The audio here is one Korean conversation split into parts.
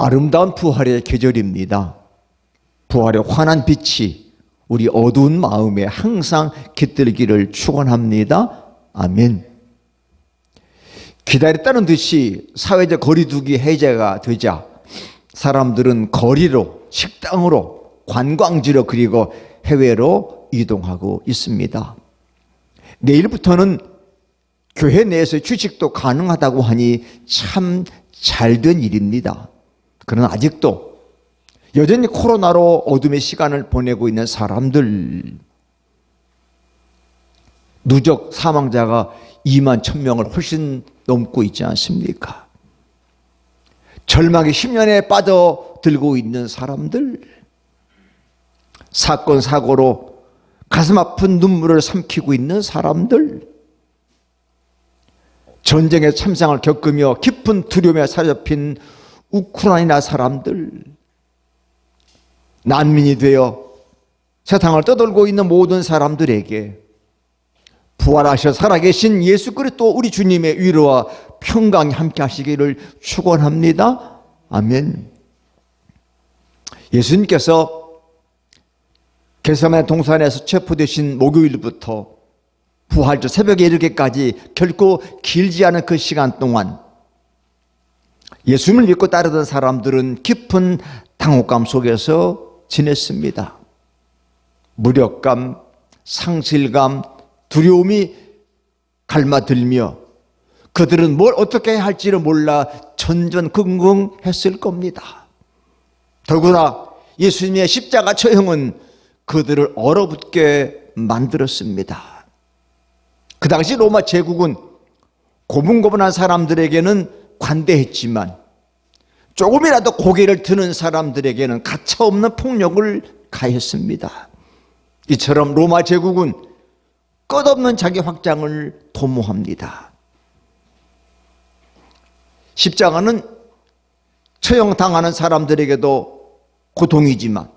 아름다운 부활의 계절입니다. 부활의 환한 빛이 우리 어두운 마음에 항상 깃들기를 축원합니다. 아멘. 기다렸다는 듯이 사회적 거리두기 해제가 되자 사람들은 거리로, 식당으로, 관광지로 그리고 해외로 이동하고 있습니다. 내일부터는 교회 내에서 휴식도 가능하다고 하니 참 잘된 일입니다. 그러나 아직도 여전히 코로나로 어둠의 시간을 보내고 있는 사람들, 누적 사망자가 2만 1,000명을 훨씬 넘고 있지 않습니까? 절망의 10년에 빠져들고 있는 사람들, 사건 사고로 가슴 아픈 눈물을 삼키고 있는 사람들, 전쟁의 참상을 겪으며 깊은 두려움에 사로잡힌 우크라이나 사람들, 난민이 되어 세상을 떠돌고 있는 모든 사람들에게 부활하셔 살아계신 예수 그리스도 우리 주님의 위로와 평강이 함께 하시기를 축원합니다. 아멘. 예수님께서 겟세마네 동산에서 체포되신 목요일부터 부활절 새벽에 이르기까지 결코 길지 않은 그 시간 동안 예수님을 믿고 따르던 사람들은 깊은 당혹감 속에서 지냈습니다. 무력감, 상실감, 두려움이 갈마들며 그들은 뭘 어떻게 해야 할지를 몰라 전전긍긍했을 겁니다. 더구나 예수님의 십자가 처형은 그들을 얼어붙게 만들었습니다. 그 당시 로마 제국은 고분고분한 사람들에게는 관대했지만 조금이라도 고개를 드는 사람들에게는 가차없는 폭력을 가했습니다. 이처럼 로마 제국은 끝없는 자기 확장을 도모합니다. 십자가는 처형당하는 사람들에게도 고통이지만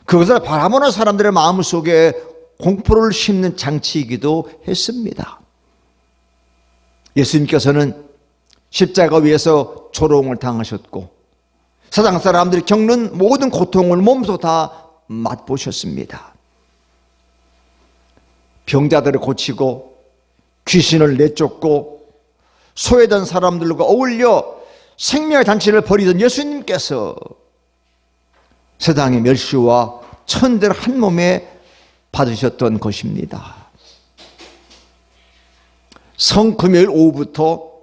그것을 바라보는 사람들의 마음속에 공포를 심는 장치이기도 했습니다. 예수님께서는 십자가 위에서 조롱을 당하셨고 세상 사람들이 겪는 모든 고통을 몸소 다 맛보셨습니다. 병자들을 고치고 귀신을 내쫓고 소외된 사람들과 어울려 생명의 잔치를 벌이던 예수님께서 세상의 멸시와 천대를 한 몸에 받으셨던 것입니다. 성금요일 오후부터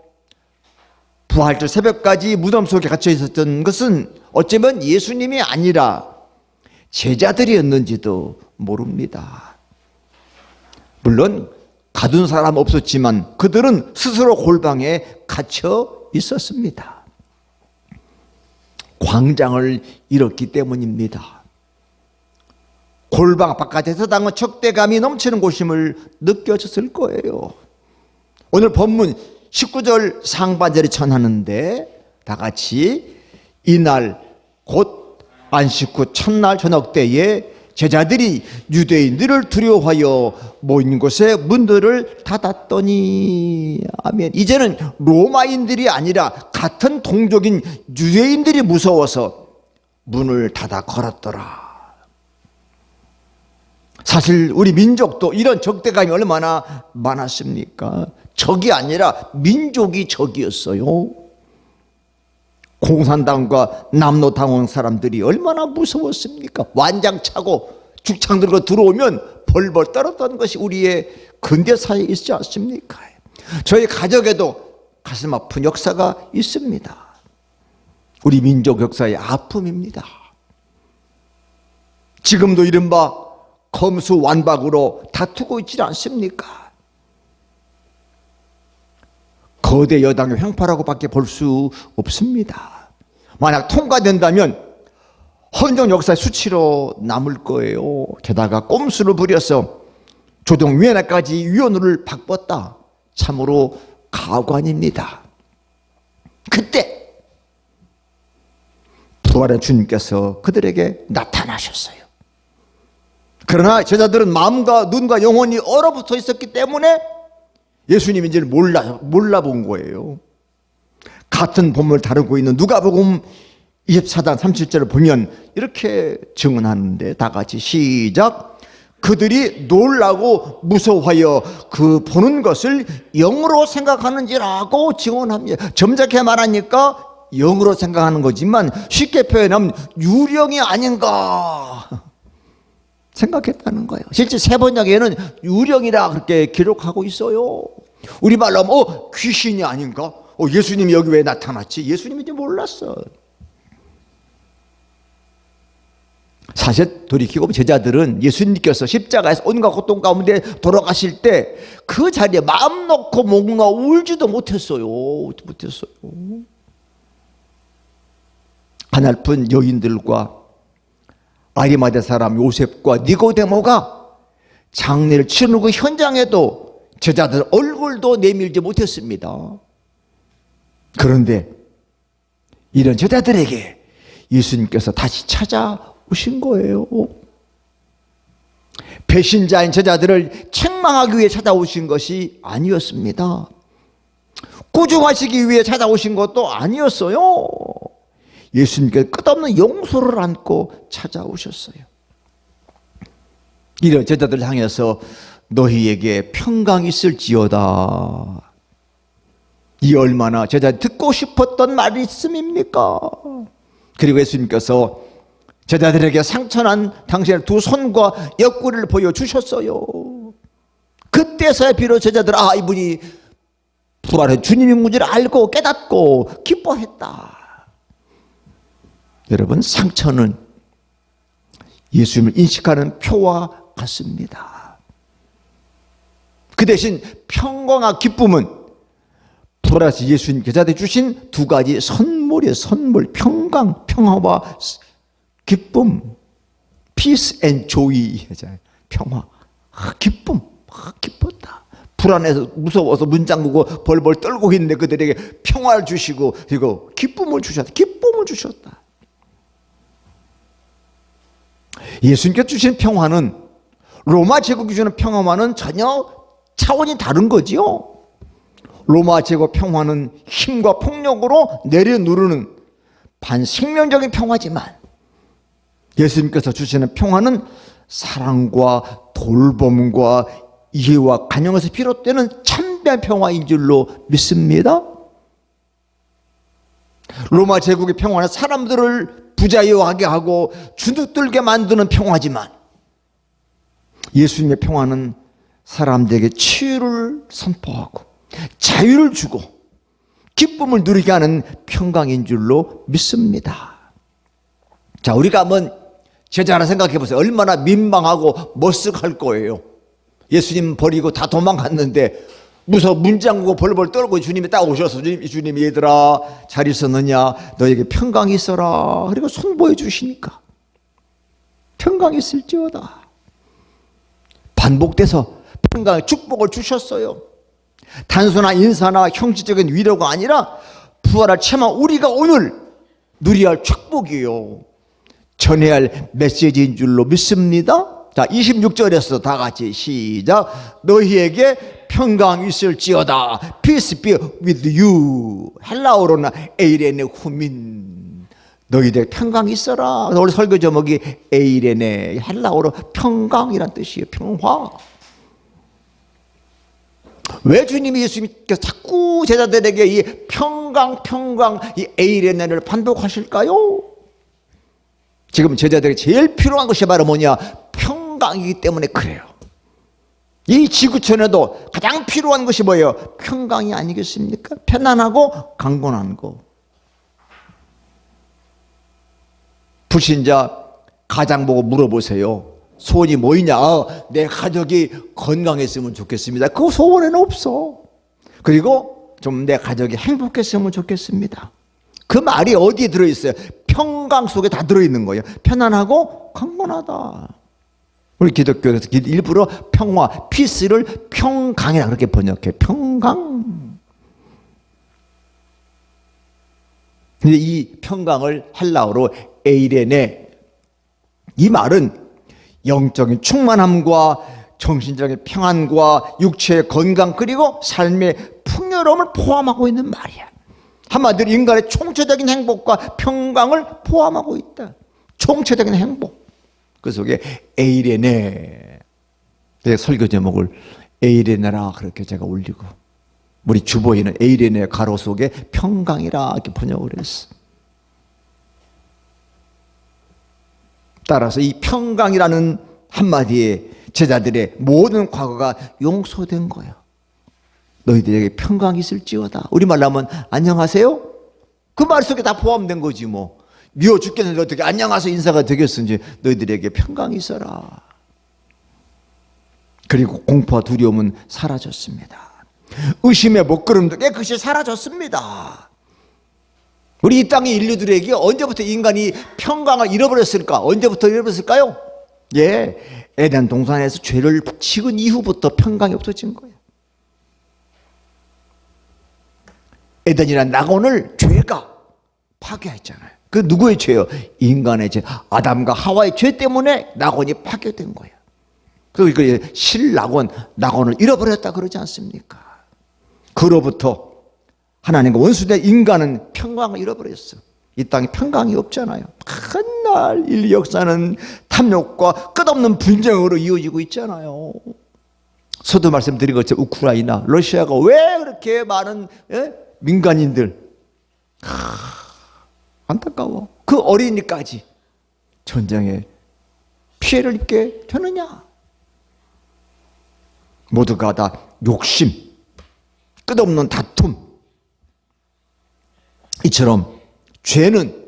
부활절 새벽까지 무덤 속에 갇혀 있었던 것은 어쩌면 예수님이 아니라 제자들이었는지도 모릅니다. 물론 가둔 사람 없었지만 그들은 스스로 골방에 갇혀 있었습니다. 광장을 잃었기 때문입니다. 골방 바깥에서 당은 적대감이 넘치는 곳임을 느껴졌을 거예요. 오늘 본문 19절 상반절이 전하는데 다 같이 이날 곧 안식 후 첫날 저녁 때에 제자들이 유대인들을 두려워하여 모인 곳에 문들을 닫았더니 아멘. 이제는 로마인들이 아니라 같은 동족인 유대인들이 무서워서 문을 닫아 걸었더라. 사실 우리 민족도 이런 적대감이 얼마나 많았습니까? 적이 아니라 민족이 적이었어요. 공산당과 남로당원 사람들이 얼마나 무서웠습니까? 완장 차고 죽창 들고 들어오면 벌벌 떨었던 것이 우리의 근대사에 있지 않습니까? 저희 가족에도 가슴 아픈 역사가 있습니다. 우리 민족 역사의 아픔입니다. 지금도 이른바 검수완박으로 다투고 있지 않습니까? 거대 여당의 횡포라고 밖에 볼 수 없습니다. 만약 통과된다면 헌정 역사의 수치로 남을 거예요. 게다가 꼼수를 부려서 조정위원회까지 위원을 바꿨다. 참으로 가관입니다. 그때 부활의 주님께서 그들에게 나타나셨어요. 그러나 제자들은 마음과 눈과 영혼이 얼어붙어 있었기 때문에 예수님인지를 몰라본 거예요. 같은 본문을 다루고 있는 누가복음 24장 37절을 보면 이렇게 증언하는데, 다 같이 시작. 그들이 놀라고 무서워하여 그 보는 것을 영으로 생각하는지라고 증언합니다. 점잖게 말하니까 영으로 생각하는 거지만 쉽게 표현하면 유령이 아닌가 생각했다는 거예요. 실제 세번역에는 유령이라 그렇게 기록하고 있어요. 우리말로 하면 귀신이 아닌가? 예수님이 여기 왜 나타났지? 예수님인지 몰랐어. 사실 돌이키고 제자들은 예수님께서 십자가에서 온갖 고통 가운데 돌아가실 때 그 자리에 마음 놓고 목 놓아 울지도 못했어요. 가냘픈 여인들과 아리마대 사람 요셉과 니고데모가 장례를 치르는 그 현장에도 제자들 얼굴도 내밀지 못했습니다. 그런데 이런 제자들에게 예수님께서 다시 찾아오신 거예요. 배신자인 제자들을 책망하기 위해 찾아오신 것이 아니었습니다. 꾸중하시기 위해 찾아오신 것도 아니었어요. 예수님께서 끝없는 용서를 안고 찾아오셨어요. 이런 제자들을 향해서 너희에게 평강이 있을지어다. 이 얼마나 제자들이 듣고 싶었던 말씀입니까? 그리고 예수님께서 제자들에게 상처난 당신의 두 손과 옆구리를 보여주셨어요. 그때서야 비로소 제자들 이분이 부활의 주님인 문제를 알고 깨닫고 기뻐했다. 여러분, 상처는 예수님을 인식하는 표와 같습니다. 그 대신 평강과 기쁨은 부활하신 예수님 제자들이 주신 두 가지 선물이에요. 선물, 평강, 평화와 기쁨, peace and joy. 평화, 기쁨, 기뻤다. 불안해서 무서워서 문 잠그고 벌벌 떨고 있는데 그들에게 평화를 주시고 그리고 기쁨을 주셨다. 예수님께서 주신 평화는 로마 제국이 주는 평화와는 전혀 차원이 다른 거지요. 로마 제국 평화는 힘과 폭력으로 내려누르는 반생명적인 평화지만 예수님께서 주시는 평화는 사랑과 돌봄과 이해와 간용에서 비롯되는 참된 평화인 줄로 믿습니다. 로마 제국의 평화는 사람들을 부자유하게 하고 주눅들게 만드는 평화지만 예수님의 평화는 사람들에게 치유를 선포하고 자유를 주고 기쁨을 누리게 하는 평강인 줄로 믿습니다. 자, 우리가 한번 제자 하나 생각해 보세요. 얼마나 민망하고 머쓱할 거예요. 예수님 버리고 다 도망갔는데 무서워 문 잠그고 벌벌 떨고 주님이 딱 오셔서 주님이 얘들아 잘 있었느냐, 너에게 평강이 있어라. 그리고 손 보여주시니까 평강이 있을지어다. 반복돼서 평강의 축복을 주셨어요. 단순한 인사나 형식적인 위로가 아니라 부활할 체험한 우리가 오늘 누려야 할 축복이요, 전해야 할 메시지인 줄로 믿습니다. 자, 26절에서 다 같이 시작. 너희에게 평강이 있을지어다. Peace be with you. 헬라어로는 에이레네 후민. 너희들 평강이 있어라. 오늘 설교 제목이 에이레네, 헬라어로 평강이란 뜻이에요. 평화. 왜 주님이 예수님께서 자꾸 제자들에게 이 평강, 이 에이레네를 반복하실까요? 지금 제자들에게 제일 필요한 것이 바로 뭐냐? 평강이기 때문에 그래요. 이 지구촌에도 가장 필요한 것이 뭐예요? 평강이 아니겠습니까? 편안하고 강건한 거. 불신자 가장 보고 물어보세요. 소원이 뭐이냐? 내 가족이 건강했으면 좋겠습니다. 그 소원에는 없어. 그리고 좀 내 가족이 행복했으면 좋겠습니다. 그 말이 어디에 들어있어요? 평강 속에 다 들어있는 거예요. 편안하고 강건하다. 우리 기독교에서 일부러 평화, 피스를 평강이라 그렇게 번역해. 평강. 근데 이 평강을 헬라어로 에이레네, 이 말은 영적인 충만함과 정신적인 평안과 육체의 건강 그리고 삶의 풍요로움을 포함하고 있는 말이야. 한마디로 인간의 총체적인 행복과 평강을 포함하고 있다. 총체적인 행복. 그 속에 에이레네. 내 설교 제목을 에이레네라 그렇게 제가 올리고, 우리 주보에는 에이레네 가로 속에 평강이라 이렇게 번역을 했어. 따라서 이 평강이라는 한마디에 제자들의 모든 과거가 용서된 거예요. 너희들에게 평강이 있을지어다. 우리말로 하면 안녕하세요? 그 말 속에 다 포함된 거지 뭐. 미워 죽겠는데 어떻게 안녕하세요 인사가 되겠는지. 너희들에게 평강이 있어라. 그리고 공포와 두려움은 사라졌습니다. 의심의 먹구름도 깨끗이 사라졌습니다. 우리 이 땅의 인류들에게 언제부터 인간이 평강을 잃어버렸을까? 언제부터 잃어버렸을까요? 예, 에덴 동산에서 죄를 지은 이후부터 평강이 없어진 거예요. 에덴이라는 낙원을 죄가 파괴했잖아요. 그 누구의 죄요? 인간의 죄. 아담과 하와의 죄 때문에 낙원이 파괴된 거예요. 그래서 실낙원, 낙원을 잃어버렸다 그러지 않습니까? 그로부터 하나님과 원수된 인간은 평강을 잃어버렸어. 이 땅에 평강이 없잖아요. 맨날 인류 역사는 탐욕과 끝없는 분쟁으로 이어지고 있잖아요. 서두 말씀드린 것처럼 우크라이나, 러시아가 왜 그렇게 많은 민간인들, 안타까워. 그 어린이까지 전쟁에 피해를 입게 되느냐? 모두가 다 욕심, 끝없는 다툼. 이처럼 죄는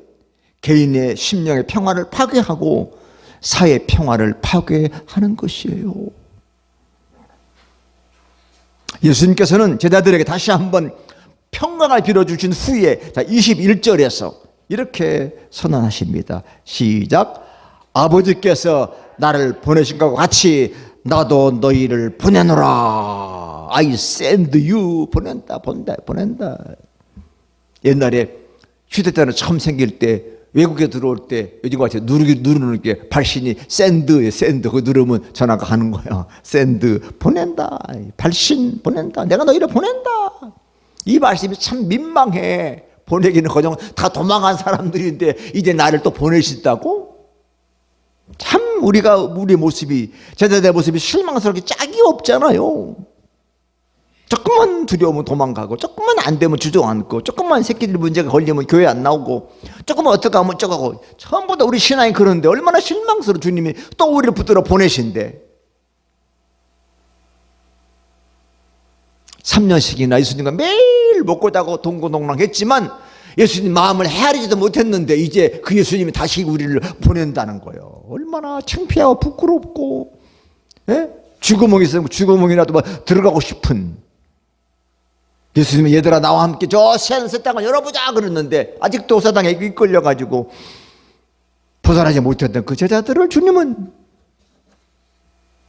개인의 심령의 평화를 파괴하고 사회의 평화를 파괴하는 것이에요. 예수님께서는 제자들에게 다시 한번 평강을 빌어주신 후에 21절에서 이렇게 선언하십니다. 시작. 아버지께서 나를 보내신 것과 같이 나도 너희를 보내노라. I send you. 보낸다. 옛날에 휴대전화 처음 생길 때 외국에 들어올 때 요즘같이 누르는 게 발신이 샌드예요. 샌드. 그거 누르면 전화가 가는 거야. 샌드. 보낸다. 발신 보낸다. 내가 너희를 보낸다. 이 말씀이 참 민망해. 보내기는 그냥 다 도망간 사람들인데 이제 나를 또 보내신다고? 참 우리 모습이, 제자들의 모습이 실망스럽게 짝이 없잖아요. 조금만 두려우면 도망가고, 조금만 안 되면 주저앉고, 조금만 새끼들 문제가 걸리면 교회 안 나오고, 조금만 어떻게 하면 어쩌고. 전부 다 우리 신앙이 그런데 얼마나 실망스러워. 주님이 또 우리를 붙들어 보내신대. 3년씩이나 예수님과 매일 먹고 자고 동고동락했지만 예수님 마음을 헤아리지도 못했는데 이제 그 예수님이 다시 우리를 보낸다는 거예요. 얼마나 창피하고 부끄럽고, 쥐구멍이 있으면 쥐구멍이라도 들어가고 싶은. 예수님이 얘들아 나와 함께 저 새하늘 새 땅을 열어보자 그랬는데 아직도 사단에 이끌려가지고 벗어나지 못했던 그 제자들을 주님은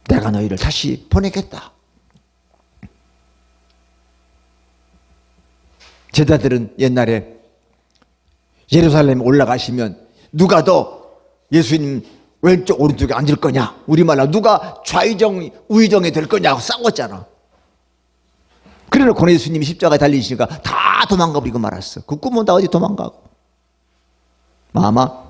내가 너희를 다시 보내겠다. 제자들은 옛날에 예루살렘에 올라가시면 누가 더 예수님 왼쪽 오른쪽에 앉을 거냐, 우리말로 누가 좌의정 우의정이 될 거냐고 싸웠잖아. 그래놓고 예수님이 십자가에 달리시니까 다 도망가버리고 말았어. 그 꿈은 다 어디 도망가고. 아마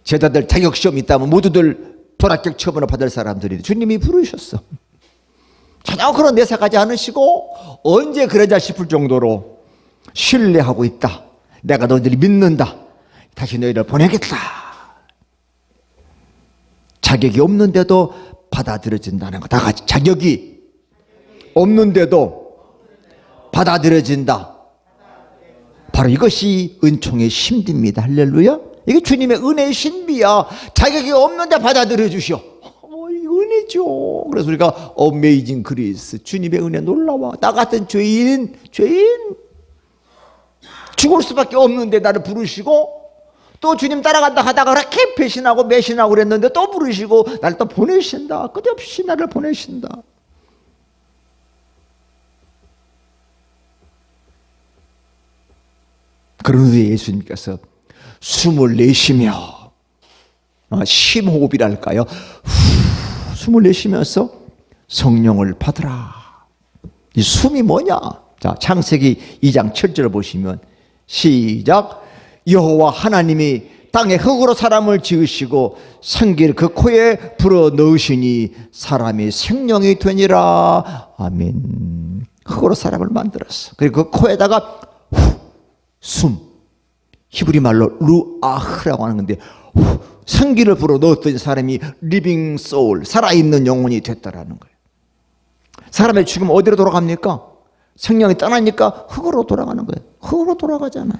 제자들 자격시험 있다면 모두들 불합격 처분을 받을 사람들이 주님이 부르셨어. 전혀 그런 내색하지 않으시고 언제 그러자 싶을 정도로 신뢰하고 있다. 내가 너희들이 믿는다. 다시 너희를 보내겠다. 자격이 없는데도 받아들여진다는 거. 다 같이 자격이 없는데도 받아들여진다. 바로 이것이 은총의 신비입니다. 할렐루야. 이게 주님의 은혜의 신비야. 자격이 없는데 받아들여 주셔. 은혜죠. 그래서 우리가 어메이징 그리스, 주님의 은혜 놀라워. 나 같은 죄인 죽을 수밖에 없는데 나를 부르시고, 또 주님 따라간다 하다가 그렇게 배신하고 매신하고 그랬는데 또 부르시고 나를 또 보내신다. 끝없이 나를 보내신다. 그런 후에 예수님께서 숨을 내쉬며, 심호흡이랄까요? 숨을 내쉬면서 성령을 받으라. 이 숨이 뭐냐? 자, 창세기 2장 7절을 보시면 시작. 여호와 하나님이 땅에 흙으로 사람을 지으시고 생기를 그 코에 불어 넣으시니 사람이 생명이 되니라. 아멘. 흙으로 사람을 만들었어. 그리고 그 코에다가 숨, 히브리 말로 루아흐라고 하는 건데 생기를 불어 넣었더니 사람이 리빙 소울, 살아있는 영혼이 됐다라는 거예요. 사람의 죽음 어디로 돌아갑니까? 생명이 떠나니까 흙으로 돌아가는 거예요. 흙으로 돌아가잖아요.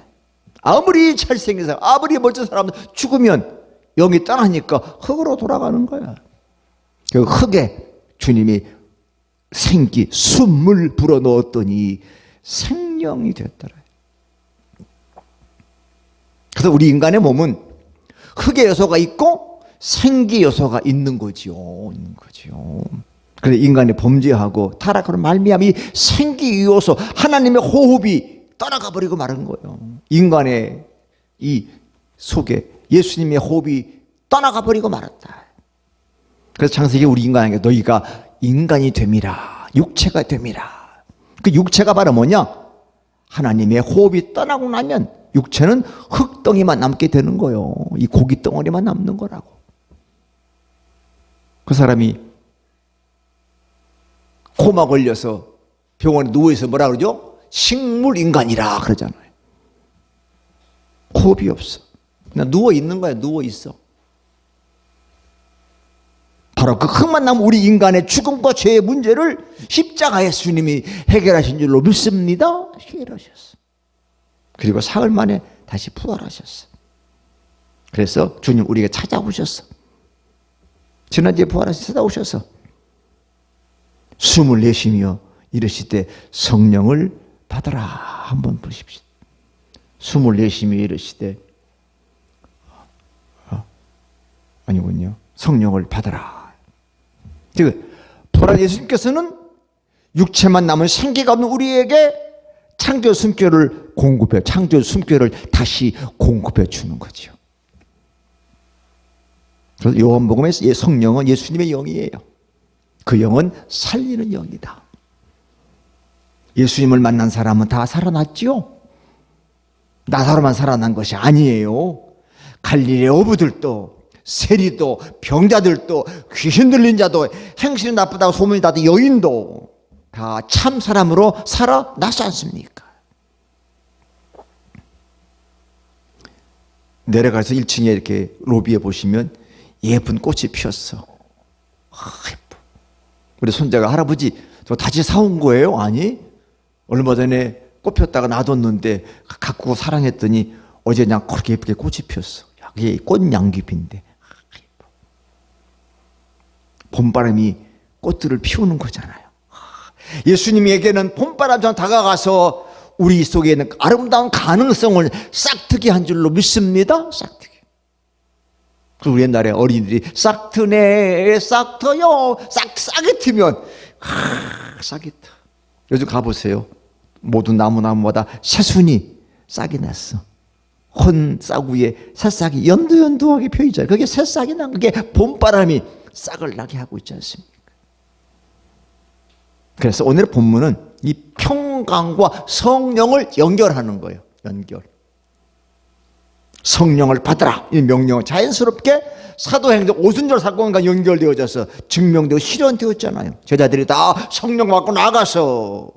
아무리 잘생긴 사람, 아무리 멋진 사람도 죽으면 영이 떠나니까 흙으로 돌아가는 거야. 그 흙에 주님이 생기, 숨을 불어넣었더니 생명이 됐더라. 그래서 우리 인간의 몸은 흙의 요소가 있고 생기 요소가 있는 거지요. 있는 거지요. 그래서 인간이 범죄하고 타락으로 말미암아 이 생기 요소, 하나님의 호흡이 떠나가 버리고 마른 거예요. 인간의 이 속에 예수님의 호흡이 떠나가 버리고 말았다. 그래서 창세기 우리 인간에게 너희가 인간이 됨이라, 육체가 됨이라. 그 육체가 바로 뭐냐? 하나님의 호흡이 떠나고 나면 육체는 흙덩이만 남게 되는 거예요. 이 고기 덩어리만 남는 거라고. 그 사람이 코마 걸려서 병원에 누워있어 뭐라 그러죠? 식물인간이라 그러잖아요. 호흡이 없어. 그냥 누워있는 거야. 누워있어. 바로 그 흙만 남은 우리 인간의 죽음과 죄의 문제를 십자가에서 주님이 해결하신 줄로 믿습니다. 해결하셨어. 그리고 사흘 만에 다시 부활하셨어. 그래서 주님 우리에게 찾아오셨어. 지난주에 부활하셔서 찾아오셔서 숨을 내쉬며 이르시되 성령을 받아라. 한번 보십시오. 숨을 내쉬며 이르시되 아니군요. 성령을 받아라. 즉 부활한 예수님께서는 육체만 남은 생기가 없는 우리에게 창조 숨결을 공급해, 창조 숨결을 다시 공급해 주는 거죠. 그래서 요한복음에 성령은 예수님의 영이에요. 그 영은 살리는 영이다. 예수님을 만난 사람은 다 살아났지요. 나사로만 살아난 것이 아니에요. 갈릴리 어부들도, 세리도, 병자들도, 귀신 들린 자도, 행실이 나쁘다고 소문이 나던 여인도 다 참 사람으로 살아났지 않습니까? 내려가서 1층에 이렇게 로비에 보시면 예쁜 꽃이 피었어. 예뻐. 우리 손자가 할아버지 저 다시 사온 거예요? 아니, 얼마 전에 꽃 폈다가 놔뒀는데 갖고 사랑했더니 어제 그냥 그렇게 예쁘게 꽃이 피었어. 이게 꽃양귀비인데 봄바람이 꽃들을 피우는 거잖아요. 예수님에게는 봄바람처럼 다가가서 우리 속에 있는 아름다운 가능성을 싹트게 한 줄로 믿습니다. 싹트게. 그리고 우리 옛날에 어린이들이 싹트네, 싹터요, 싹이 트면 싹이 터. 요즘 가보세요. 모든 나무마다 새순이 싹이 났어. 헌 싹 위에 새싹이 연두연두하게 펴있잖아요. 그게 새싹이 난 그게 봄바람이 싹을 나게 하고 있지 않습니까? 그래서 오늘 본문은 이 평강과 성령을 연결하는 거예요. 연결. 성령을 받으라. 이 명령은 자연스럽게 사도행전 오순절 사건과 연결되어져서 증명되고 실현되었잖아요. 제자들이 다 성령 받고 나가서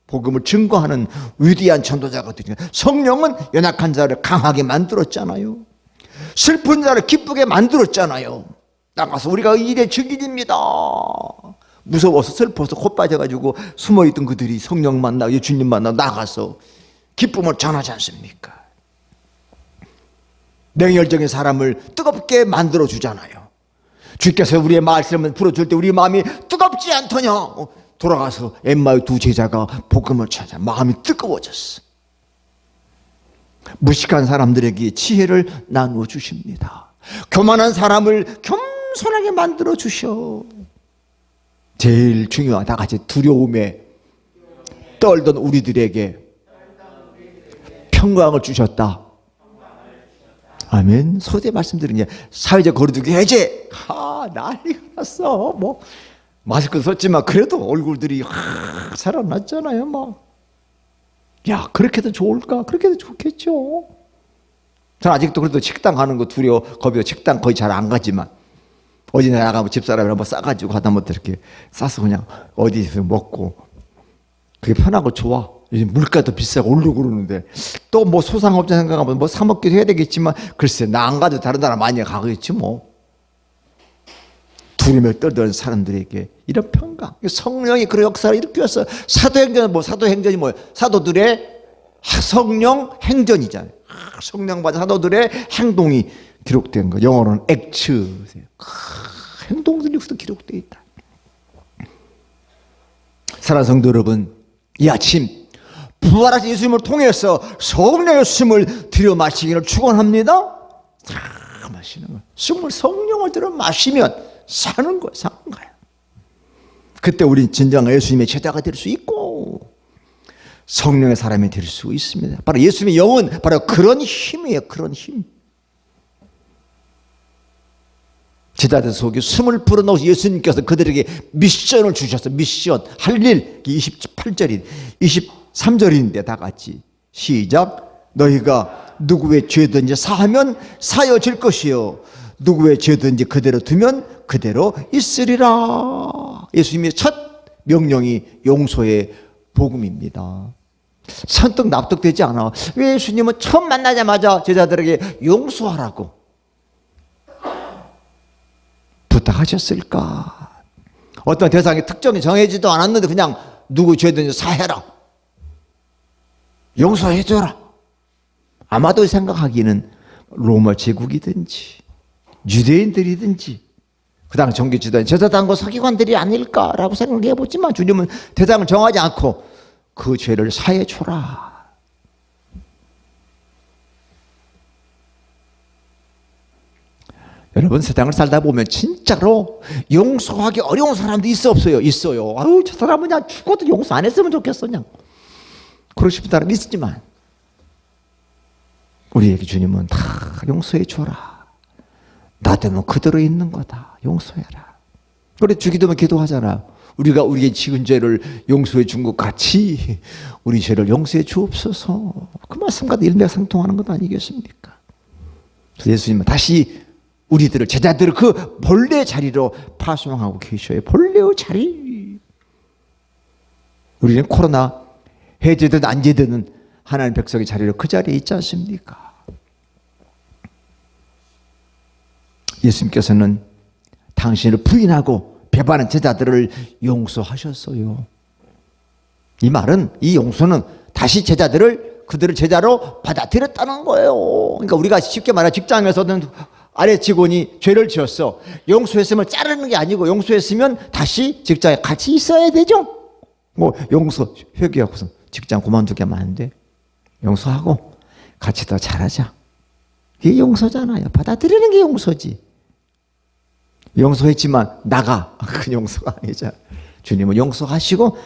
복음을 증거하는 위대한 전도자가 되죠. 성령은 연약한 자를 강하게 만들었잖아요. 슬픈 자를 기쁘게 만들었잖아요. 나가서 우리가 일의 증인입니다. 무서워서 슬퍼서 콧 빠져가지고 숨어있던 그들이 성령 만나고 주님 만나고 나가서 기쁨을 전하지 않습니까? 냉혈적인 사람을 뜨겁게 만들어 주잖아요. 주께서 우리의 말씀을 풀어줄 때 우리 마음이 뜨겁지 않더냐? 돌아가서 엠마의 두 제자가 복음을 찾아 마음이 뜨거워졌어. 무식한 사람들에게 지혜를 나누어 주십니다. 교만한 사람을 겸손하게 만들어 주셔. 제일 중요하다 같이 두려움에 떨던 우리들에게 평강을 주셨다. 아멘. 서두에 말씀드린 게 사회적 거리두기 해제. 난리가 났어. 뭐 마스크 썼지만 그래도 얼굴들이 살아났잖아요. 막 야, 그렇게도 좋을까? 그렇게도 좋겠죠. 저는 아직도 그래도 식당 가는 거 두려워 겁이요. 식당 거의 잘 안 가지만 어디 나가면 집사람이랑 뭐 싸가지고 하다 못해 이렇게 싸서 그냥 어디서 먹고 그게 편하고 좋아. 요즘 물가도 비싸고 오르고 그러는데 또 뭐 소상업자 생각하면 뭐 사 먹기도 해야 되겠지만 글쎄 나 안 가도 다른 나라 많이 가겠지 뭐. 두려움에 떨던 사람들에게 이런 평강, 성령이 그런 역사를 일으켰어요. 사도행전이 뭐예요? 사도들의 성령 행전이잖아요. 성령 받은 사도들의 행동이 기록된 거. 영어로는 액츠. 행동들이 여기서 기록되어 있다. 사랑하는 성도 여러분, 이 아침 부활하신 예수님을 통해서 성령의 숨을 들여 마시기를 축원합니다. 마시는 거. 숨을 성령을 들여 마시면 사는 거야, 사는 거야. 그때 우린 진정한 예수님의 제자가 될 수 있고 성령의 사람이 될 수 있습니다. 바로 예수님의 영은 바로 그런 힘이에요. 그런 힘. 제자들 속에 숨을 불어넣어서 예수님께서 그들에게 미션을 주셨어요. 미션. 할 일. 28절인 23절인데 다 같이 시작. 너희가 누구의 죄든지 사하면 사여질 것이요 누구의 죄든지 그대로 두면 그대로 있으리라. 예수님의 첫 명령이 용서의 복음입니다. 선뜻 납득되지 않아. 왜 예수님은 처음 만나자마자 제자들에게 용서하라고 부탁하셨을까? 어떤 대상의 특정이 정해지도 않았는데 그냥 누구 죄든지 사해라, 용서해줘라. 아마도 생각하기는 로마 제국이든지 유대인들이든지 그 당시 정규지도인 제사장과 서기관들이 아닐까라고 생각해 보지만 주님은 대상을 정하지 않고 그 죄를 사해 줘라. 여러분, 세상을 살다 보면 진짜로 용서하기 어려운 사람도 있어 없어요? 있어요. 아유, 저 사람은 그냥 죽어도 용서 안 했으면 좋겠어 그냥. 그러고 싶은 사람이 있지만 우리에게 주님은 다 용서해 줘라. 나 되면 그대로 있는 거다. 용서해라. 그래 주기도면 기도하잖아. 우리가 우리의 지은 죄를 용서해 준 것 같이 우리 죄를 용서해 주옵소서. 그 말씀과 일맥상통하는 것 아니겠습니까? 그래서 예수님은 다시 우리들을, 제자들을 그 본래 자리로 파송하고 계셔요. 본래의 자리. 우리는 코로나 해제든 안 제든 하나님 백성의 자리로 그 자리에 있지 않습니까? 예수님께서는 당신을 부인하고 배반한 제자들을 용서하셨어요. 이 말은, 이 용서는 다시 그들을 제자로 받아들였다는 거예요. 그러니까 우리가 쉽게 말해 직장에서는 아래 직원이 죄를 지었어. 용서했으면 자르는 게 아니고 용서했으면 다시 직장에 같이 있어야 되죠. 뭐 용서, 회개하고서 직장 그만두게 하면 안 돼. 용서하고 같이 더 잘하자. 이게 용서잖아요. 받아들이는 게 용서지. 용서했지만 나가. 그건 용서가 아니잖아. 주님은 용서하시고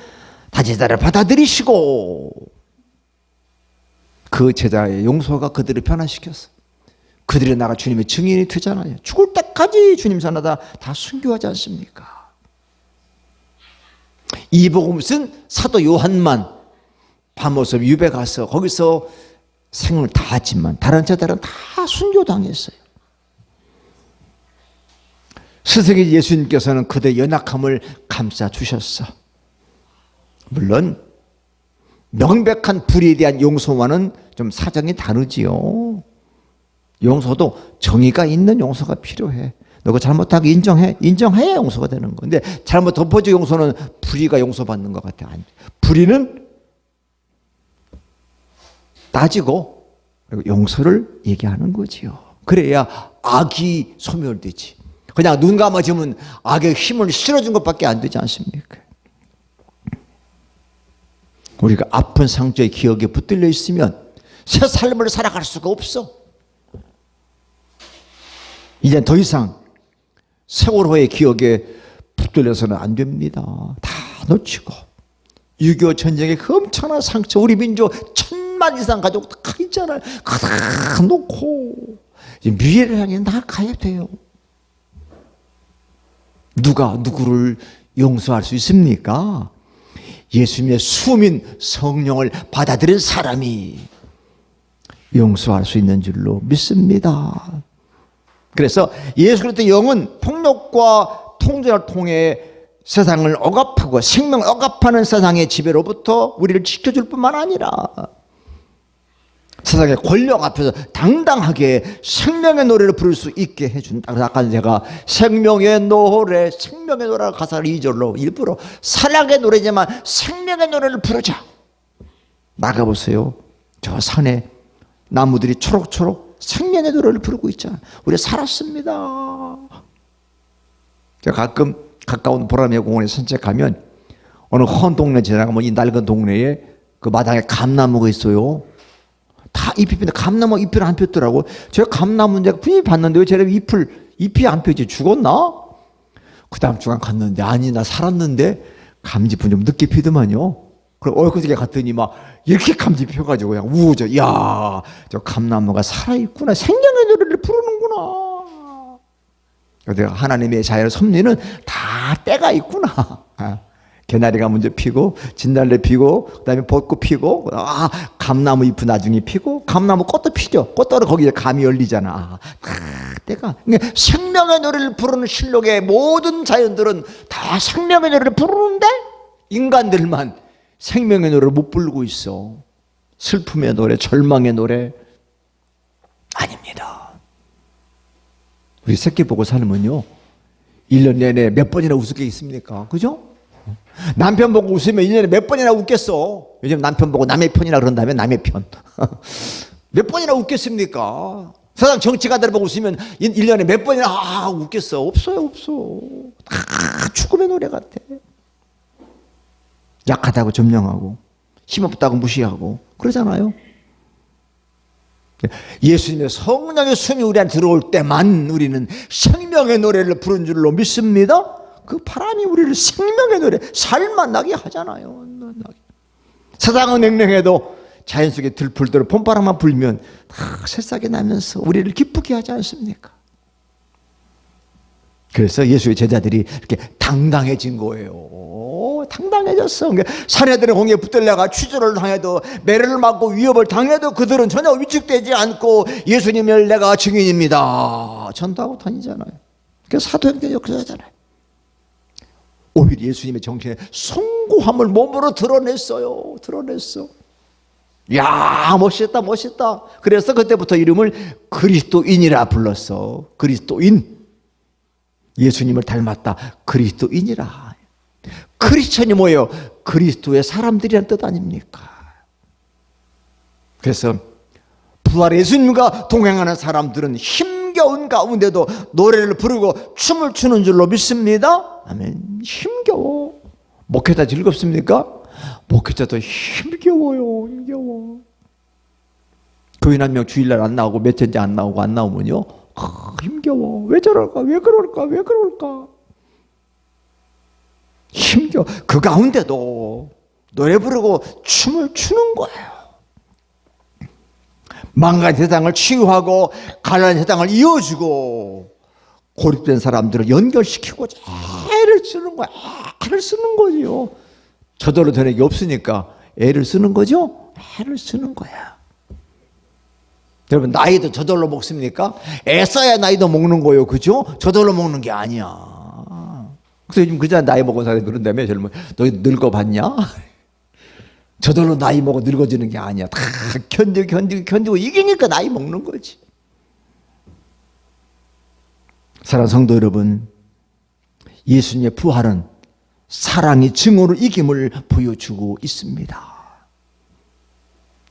다 제자를 받아들이시고 그 제자의 용서가 그들을 변화시켰어. 그들이 나가 주님의 증인이 되잖아요. 죽을 때까지 주님 산하다 다 순교하지 않습니까? 이 복음은 사도 요한만 밤모습 유배 가서 거기서 생을 다했지만 다른 제자들은 다 순교당했어요. 스승이 예수님께서는 그들의 연약함을 감싸 주셨어. 물론 명백한 불의에 대한 용서와는 좀 사정이 다르지요. 용서도 정의가 있는 용서가 필요해. 너가 잘못하고 인정해야 용서가 되는 건데 잘못 덮어줘 용서는 불의가 용서받는 것 같아. 불의는 따지고 용서를 얘기하는 거지요. 그래야 악이 소멸되지. 그냥 눈 감아주면 악의 힘을 실어준 것밖에 안 되지 않습니까? 우리가 아픈 상처의 기억에 붙들려 있으면 새 삶을 살아갈 수가 없어. 이제 더 이상 세월호의 기억에 붙들려서는 안 됩니다. 다 놓치고 6.25 전쟁의 그 엄청난 상처, 우리 민족 1000만 이상 가족 다 있잖아요. 다 놓고 이제 미래를 향해 나아가야 돼요. 누가 누구를 용서할 수 있습니까? 예수님의 수민 성령을 받아들인 사람이 용서할 수 있는 줄로 믿습니다. 그래서 예수 그리스도의 영은 폭력과 통제를 통해 세상을 억압하고 생명을 억압하는 세상의 지배로부터 우리를 지켜줄 뿐만 아니라 세상의 권력 앞에서 당당하게 생명의 노래를 부를 수 있게 해준다. 그래서 아까 제가 생명의 노래라 가사를 2절로 일부러 사랑의 노래지만 생명의 노래를 부르자. 나가보세요. 저 산에 나무들이 초록초록 생명의 노래를 부르고 있잖아요. 우리 살았습니다. 제가 가끔 가까운 보라매 공원에 산책하면 어느 헌 동네 지나가면 이 낡은 동네에 그 마당에 감나무가 있어요. 다 잎이 피는데 감나무 잎을 안 폈더라고. 제가 감나무 내가 분명히 봤는데 왜 쟤네 잎이 안 펴지? 죽었나? 그 다음 주간 갔는데 아니 나 살았는데 감지잎은 좀 늦게 피더만요. 그럼 엊그저께 갔더니 막 이렇게 감지잎 펴가지고 그냥 우죠. 이야 저 감나무가 살아있구나. 생명의 노래를 부르는구나. 그래서 하나님의 자연의 섭리는 다 때가 있구나. 개나리가 먼저 피고 진달래 피고 그다음에 벚꽃 피고 감나무 잎은 나중에 피고 감나무 꽃도 피죠. 꽃도 거기에 감이 열리잖아. 때가 그러니까 생명의 노래를 부르는 실록의 모든 자연들은 다 생명의 노래를 부르는데 인간들만 생명의 노래를 못 부르고 있어. 슬픔의 노래, 절망의 노래 아닙니다. 우리 새끼 보고 살면요 1년 내내 몇 번이나 웃을 게 있습니까? 그죠? 남편 보고 웃으면 1년에 몇 번이나 웃겠어. 요즘 남편 보고 남의 편이라 그런 다음에 남의 편 몇 번이나 웃겠습니까? 세상 정치가들 보고 웃으면 1년에 몇 번이나 웃겠어. 없어요. 다 죽음의 노래 같아. 약하다고 점령하고 힘없다고 무시하고 그러잖아요. 예수님의 성령의 숨이 우리한테 들어올 때만 우리는 생명의 노래를 부른 줄로 믿습니다. 그 바람이 우리를 생명의 노래 살만 나게 하잖아요. 세상은 냉랭해도 자연 속에 들풀들 봄바람만 불면 다 새싹이 나면서 우리를 기쁘게 하지 않습니까? 그래서 예수의 제자들이 이렇게 당당해진 거예요. 당당해졌어. 사내들의 공에 붙들려가 취조를 당해도 매를 맞고 위협을 당해도 그들은 전혀 위축되지 않고 예수님을 내가 증인입니다 전도하고 다니잖아요. 그래서 사도행전 역사잖아요. 오히려 예수님의 정신의 숭고함을 몸으로 드러냈어요. 드러냈어. 야 멋있다. 그래서 그때부터 이름을 그리스도인이라 불렀어. 그리스도인. 예수님을 닮았다. 그리스도인이라. 크리스천이 뭐예요? 그리스도의 사람들이란 뜻 아닙니까? 그래서 부활의 예수님과 동행하는 사람들은 힘겨운 가운데도 노래를 부르고 춤을 추는 줄로 믿습니다. 아멘. 힘겨워. 목회자 즐겁습니까? 목회자도 힘겨워요. 힘겨워. 교인 한 명 주일날 안 나오고 몇째인지 안 나오면요 힘겨워. 왜 저럴까? 왜 그럴까? 힘겨워. 그 가운데도 노래 부르고 춤을 추는 거예요. 망가진 세상을 치유하고 가난한 세상을 이어주고 고립된 사람들을 연결시키고자 애를 쓰는 거야. 애를 쓰는 거지요. 저절로 되는 게 없으니까 애를 쓰는 거죠. 애를 쓰는 거야. 여러분 나이도 저절로 먹습니까? 애 써야 나이도 먹는 거예요. 그죠? 저절로 먹는 게 아니야. 그래서 요즘 그자 나이 먹은 사람이 그런다며 젊은 너 늙어봤냐? 저절로 나이 먹어 늙어지는 게 아니야. 다 견디고 이기니까 나이 먹는 거지. 사랑하는 성도 여러분, 예수님의 부활은 사랑이 증오를 이김을 보여주고 있습니다.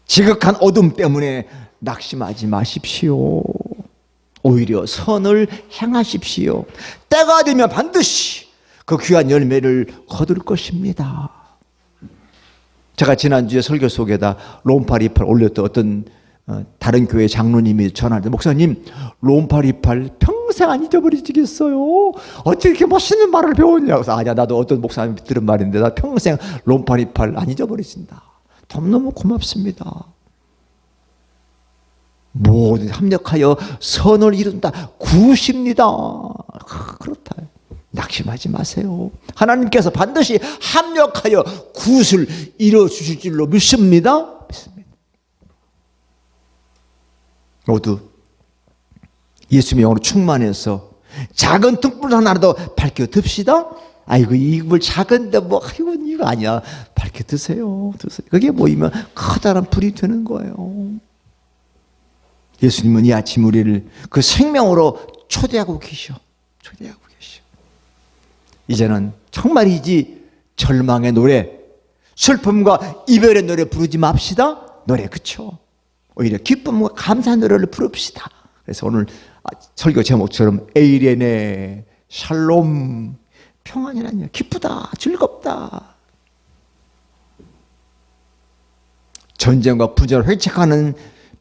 지극한 어둠 때문에 낙심하지 마십시오. 오히려 선을 행하십시오. 때가 되면 반드시 그 귀한 열매를 거둘 것입니다. 제가 지난주에 설교 속에다 롬팔 28 올렸던 어떤 다른 교회 장로님이 전화하는데 목사님 롬팔 28 평생 안 잊어버리시겠어요? 어떻게 이렇게 멋있는 말을 배웠냐고. 그래서 아니야 나도 어떤 목사님이 들은 말인데 나 평생 롬팔 28 안 잊어버리신다. 너무너무 고맙습니다. 모든 합력하여 선을 이룬다. 구십니다. 그렇다. 낙심하지 마세요. 하나님께서 반드시 합력하여 구원을 이루어주실 줄로 믿습니다. 모두 예수님의 영으로 충만해서 작은 등불 하나라도 밝혀 듭시다. 아이고 이불 작은데 뭐 아이고 이거 아니야. 밝혀 드세요. 그게 모이면 커다란 불이 되는 거예요. 예수님은 이 아침 우리를 그 생명으로 초대하고 계셔. 초대하고 계셔. 이제는 정말이지 절망의 노래, 슬픔과 이별의 노래 부르지 맙시다. 노래 그쵸? 오히려 기쁨과 감사 노래를 부릅시다. 그래서 오늘 설교 제목처럼 에이레네 샬롬, 평안이라뇨. 기쁘다, 즐겁다. 전쟁과 부전을 회책하는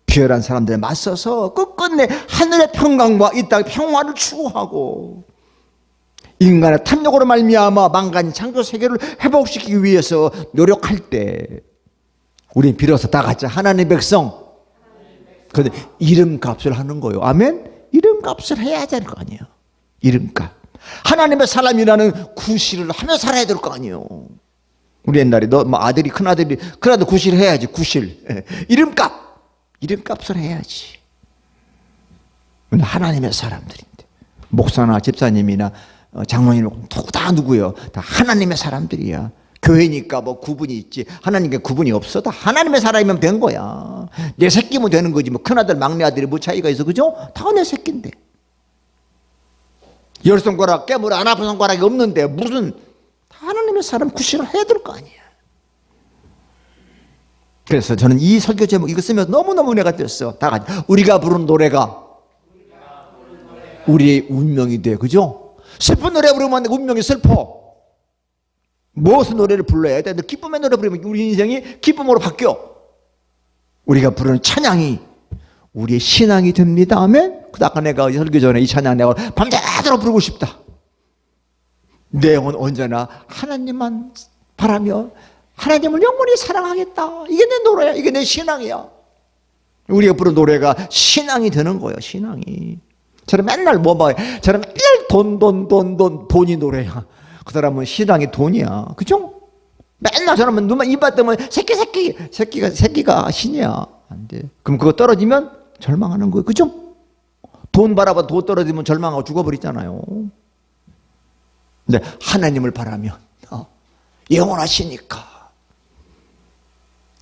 비열한 사람들에 맞서서 끝끝내 하늘의 평강과 이 땅의 평화를 추구하고 인간의 탐욕으로 말미암아 망가진 창조 세계를 회복시키기 위해서 노력할 때 우리는 비로소 다 같이 하나님의 백성, 그런데 이름값을 하는 거예요. 아멘? 이름값을 해야 될 거 아니에요. 이름값. 하나님의 사람이라는 구실을 하며 살아야 될 거 아니에요. 우리 옛날에 너 아들이 큰아들이 그래도 구실 해야지. 구실. 이름값을 해야지. 하나님의 사람들인데 목사나 집사님이나 장로님 다 누구요? 다 하나님의 사람들이야. 교회니까 뭐 구분이 있지. 하나님께 구분이 없어. 다 하나님의 사람이면 된 거야. 내 새끼면 되는 거지. 뭐 큰아들 막내아들이 뭐 차이가 있어. 그죠? 다 내 새끼인데. 열 손가락 깨물어 안 아픈 손가락이 없는데 무슨 하나님의 사람 구실을 해야 될 거 아니야. 그래서 저는 이 설교 제목 이거 쓰면서 너무너무 은혜가 됐어. 다 같이 우리가 부르는 노래가 우리의 운명이 돼. 그죠? 슬픈 노래 부르면 운명이 슬퍼. 무엇의 노래를 불러야 돼? 기쁨의 노래 부르면 우리 인생이 기쁨으로 바뀌어. 우리가 부르는 찬양이 우리의 신앙이 됩니다. 아멘? 아까 내가 설교 전에 이 찬양 내가 밤새도록 부르고 싶다. 내 영혼 언제나 하나님만 바라며 하나님을 영원히 사랑하겠다. 이게 내 노래야. 이게 내 신앙이야. 우리가 부르는 노래가 신앙이 되는 거예요. 신앙이. 저는 맨날 저는 맨날 돈이 노래야. 그 사람은 신앙이 돈이야. 그죠? 맨날 저러면 눈만 입 뜨면 새끼가 신이야. 안 돼. 그럼 그거 떨어지면 절망하는 거예요. 그죠? 돈 바라봐 돈 떨어지면 절망하고 죽어버리잖아요. 근데 하나님을 바라면 영원하시니까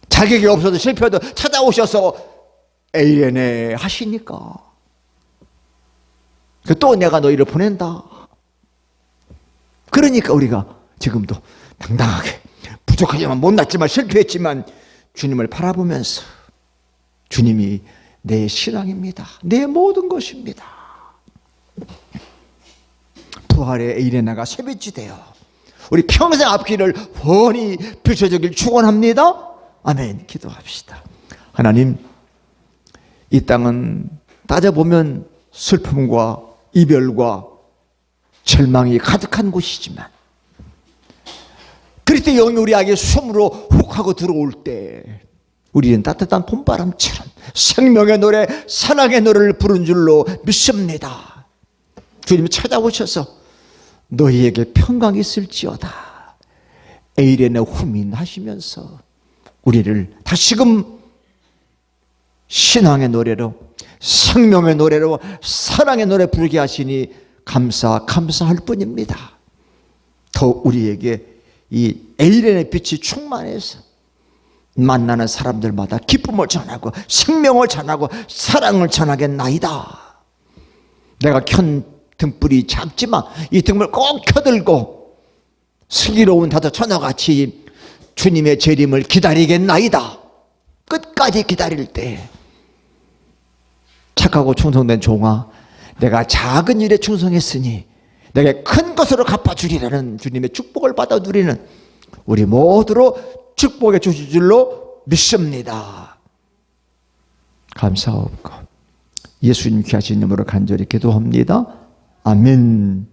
자격이 없어도 실패해도 찾아오셔서 에이레네 하시니까 또 내가 너희를 보낸다. 그러니까 우리가 지금도 당당하게 부족하지만 못났지만 실패했지만 주님을 바라보면서 주님이 내 신앙입니다. 내 모든 것입니다. 부활의 에이레나가 새빛이 되어 우리 평생 앞길을 훤히 비춰주길 축원합니다. 아멘. 기도합시다. 하나님, 이 땅은 따져보면 슬픔과 이별과 절망이 가득한 곳이지만 그리스도의 영이 우리에게 숨으로 훅 하고 들어올 때 우리는 따뜻한 봄바람처럼 생명의 노래, 사랑의 노래를 부른 줄로 믿습니다. 주님이 찾아오셔서 너희에게 평강이 있을지어다 에이레네 후민하시면서 우리를 다시금 신앙의 노래로 생명의 노래로 사랑의 노래 부르게 하시니 감사할 뿐입니다. 더 우리에게 이 에이레네 빛이 충만해서 만나는 사람들마다 기쁨을 전하고 생명을 전하고 사랑을 전하겠나이다. 내가 켠 등불이 작지만 이 등불 꼭 켜들고 슬기로운 다도 처녀같이 주님의 재림을 기다리겠나이다. 끝까지 기다릴 때 착하고 충성된 종아, 내가 작은 일에 충성했으니 내게 큰 것으로 갚아주리라는 주님의 축복을 받아 누리는 우리 모두로 축복해 주실 줄로 믿습니다. 감사하옵고 예수님 귀하신 이름으로 간절히 기도합니다. 아멘.